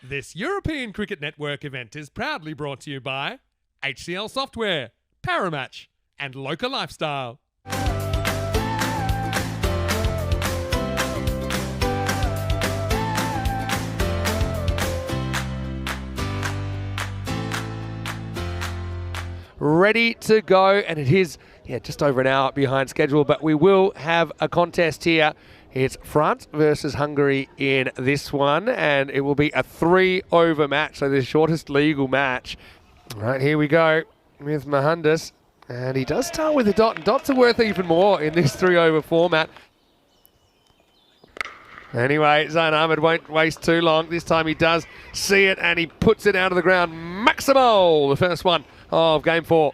This European Cricket Network event is proudly brought to you by HCL Software, Paramatch, and Local Lifestyle. Ready to go, and it is just over an hour behind schedule, but we will have a contest here. It's France versus Hungary in this one, and it will be a 3-over match, so the shortest legal match. Right, here we go with Mohandas, and he does start with a dot, and dots are worth even more in this 3-over format. Anyway, Zain Ahmed won't waste too long. This time he does see it, and he puts it out of the ground. Maximal, the first one of game 4.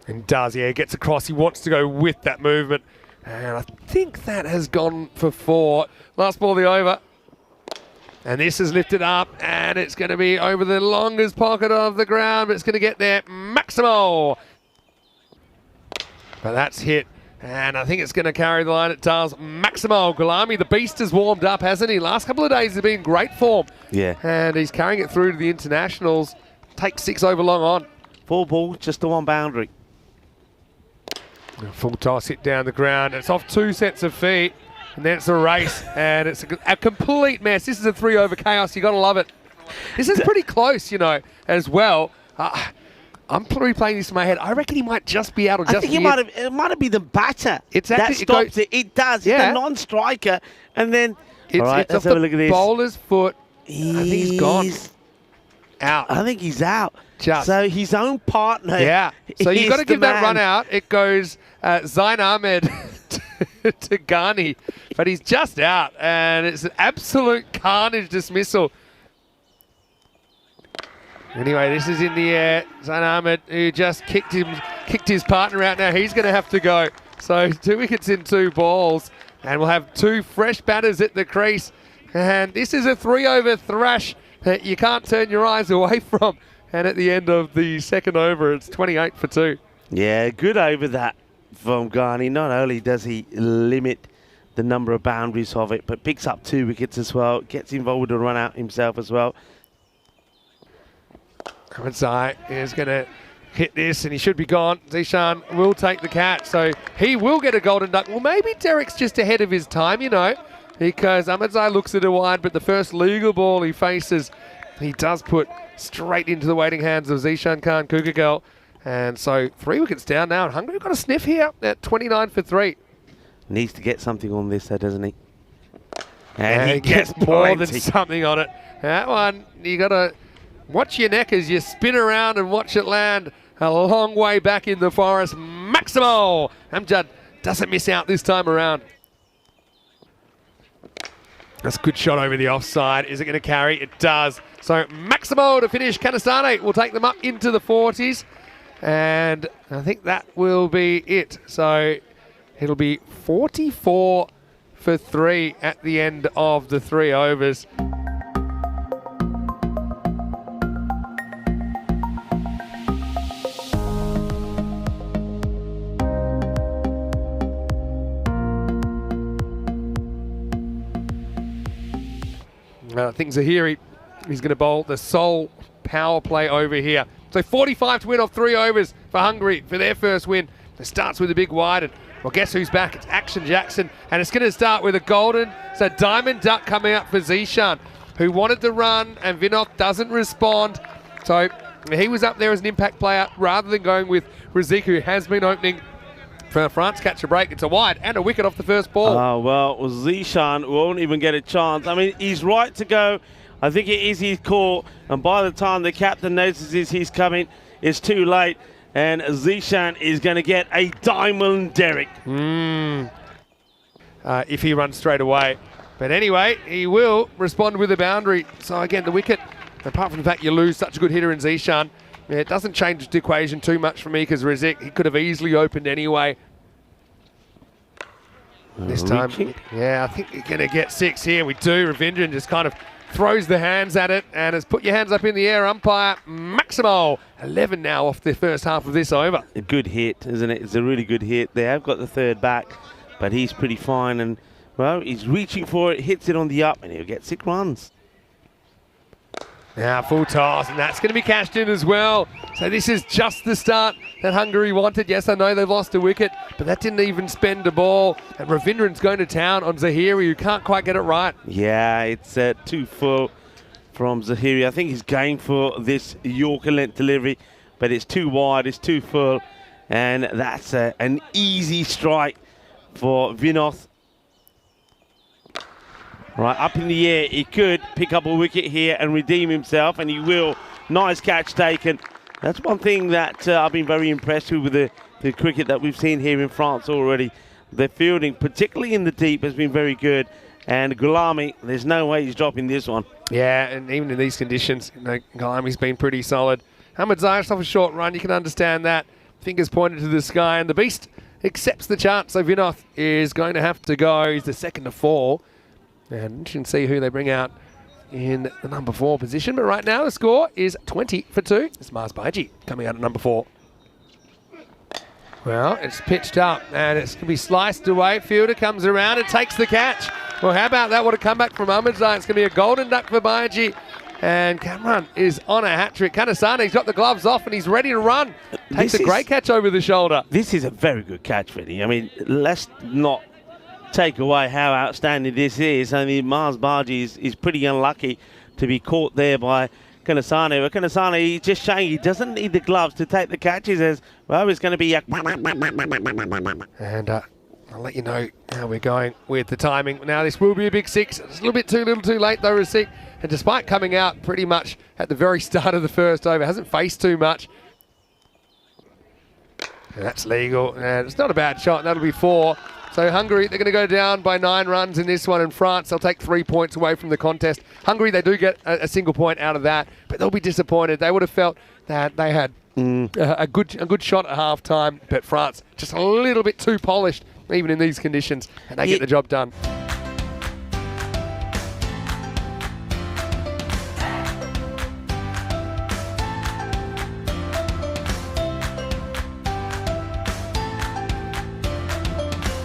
And does, gets across. He wants to go with that movement. And I think that has gone for 4. Last ball of the over. And this is lifted up, and it's going to be over the longest pocket of the ground, but it's going to get there. Maximal. But that's hit. And I think it's going to carry the line. It does. Maximal Gulami, the beast has warmed up, hasn't he? Last couple of days has been in great form. Yeah. And he's carrying it through to the internationals. Takes 6 over long on. 4 balls, just the one boundary. Full toss, hit down the ground. It's off 2 sets of feet, and then it's a race, and it's a complete mess. This is a 3-over chaos. You got to love it. This is pretty close, as well. I'm replaying this in my head. I reckon he might just be out or just. I think it might have been the batter that stops it. It does. Yeah. It's a non-striker, and then it's off have a look at the this. bowler's foot. I think he's gone. Out. I think he's out. Just. So his own partner. Yeah. So you've got to give that run out. It goes Zain Ahmed to Ghani, but he's just out, and it's an absolute carnage dismissal. Anyway, this is in the air. Zain Ahmed, who just kicked his partner out. Now he's going to have to go. So 2 wickets in 2 balls, and we'll have 2 fresh batters at the crease. And this is a 3-over thrash that you can't turn your eyes away from. And at the end of the second over, it's 28 for 2. Yeah, good over that from Ghani. Not only does he limit the number of boundaries of it, but picks up 2 wickets as well. Gets involved with the run out himself as well. Zai is going to hit this, and he should be gone. Zishan will take the catch, so he will get a golden duck. Well, maybe Derek's just ahead of his time, because Ahmedzai looks at a wide, but the first legal ball he faces, he does put straight into the waiting hands of Zishan Khan Kugagel. And so 3 wickets down now, and Hungary got a sniff here at 29 for 3. Needs to get something on this, though, doesn't he? And he gets more than something on it. That one, you got to watch your neck as you spin around and watch it land a long way back in the forest. Maximal! Amjad doesn't miss out this time around. That's a good shot over the offside. Is it going to carry? It does. So Maximo to finish. Kanastane will take them up into the 40s. And I think that will be it. So it'll be 44 for 3 at the end of the 3 overs. Things are here. He's going to bowl the sole power play over here. So 45 to win off 3 overs for Hungary for their first win. It starts with a big wide, and well, guess who's back? It's Action Jackson, and it's going to start with a golden. So diamond duck coming out for Zishan, who wanted to run, and Vinod doesn't respond. So he was up there as an impact player rather than going with Razik, who has been opening for France. Catch a break. It's a wide and a wicket off the first ball. Oh, well, Zishan won't even get a chance. I mean, he's right to go. I think it is his call. And by the time the captain notices he's coming, it's too late. And Zishan is going to get a diamond Derek. If he runs straight away. But anyway, he will respond with a boundary. So again, the wicket, apart from the fact you lose such a good hitter in Zishan, it doesn't change the equation too much for me, because Razik, he could have easily opened anyway. This time, I think you're going to get 6 here. We do. Ravindran just kind of throws the hands at it and has put your hands up in the air. Umpire Maximo. 11 now off the first half of this over. A good hit, isn't it? It's a really good hit. They have got the third back, but he's pretty fine. And well, he's reaching for it, hits it on the up, and he'll get 6 runs. Now full toss, and that's going to be cashed in as well. So this is just the start that Hungary wanted. Yes, I know they've lost a wicket, but that didn't even spend a ball. And Ravindran's going to town on Zahiri, who can't quite get it right. Yeah, it's too full from Zahiri. I think he's going for this Yorker length delivery, but it's too wide, it's too full. And that's an easy strike for Vinoth. Right, up in the air, he could pick up a wicket here and redeem himself, and he will. Nice catch taken. That's one thing that I've been very impressed with the cricket that we've seen here in France already. The fielding, particularly in the deep, has been very good. And Gulami, there's no way he's dropping this one. Yeah, and even in these conditions, Gulami's been pretty solid. Hamid Zayas off a short run, you can understand that. Fingers pointed to the sky, and the beast accepts the chance. So Vinoth is going to have to go. He's the second to fall. And you can see who they bring out in the number 4 position. But right now the score is 20 for 2. It's Mars Baiji coming out at number 4. Well, it's pitched up and it's going to be sliced away. Fielder comes around and takes the catch. Well, how about that? What a comeback from Ahmedzai. It's going to be a golden duck for Baiji. And Cameron is on a hat-trick. Kanasane's got the gloves off and he's ready to run. Takes a great catch over the shoulder. This is a very good catch, Vinny. I mean, let's not take away how outstanding this is. I mean, Mars Baiji is pretty unlucky to be caught there by Kanasane. But Kanasane, he's just showing he doesn't need the gloves to take the catches, as well. It's going to be a... And I'll let you know how we're going with the timing. Now, this will be a big 6. It's a little bit too late, though, Rasik. And despite coming out pretty much at the very start of the first over, hasn't faced too much. And that's legal. And it's not a bad shot. That'll be 4. So Hungary, they're going to go down by 9 runs in this one. And France, they'll take 3 points away from the contest. Hungary, they do get a single point out of that, but they'll be disappointed. They would have felt that they had a good shot at half time, but France just a little bit too polished, even in these conditions, and they get the job done.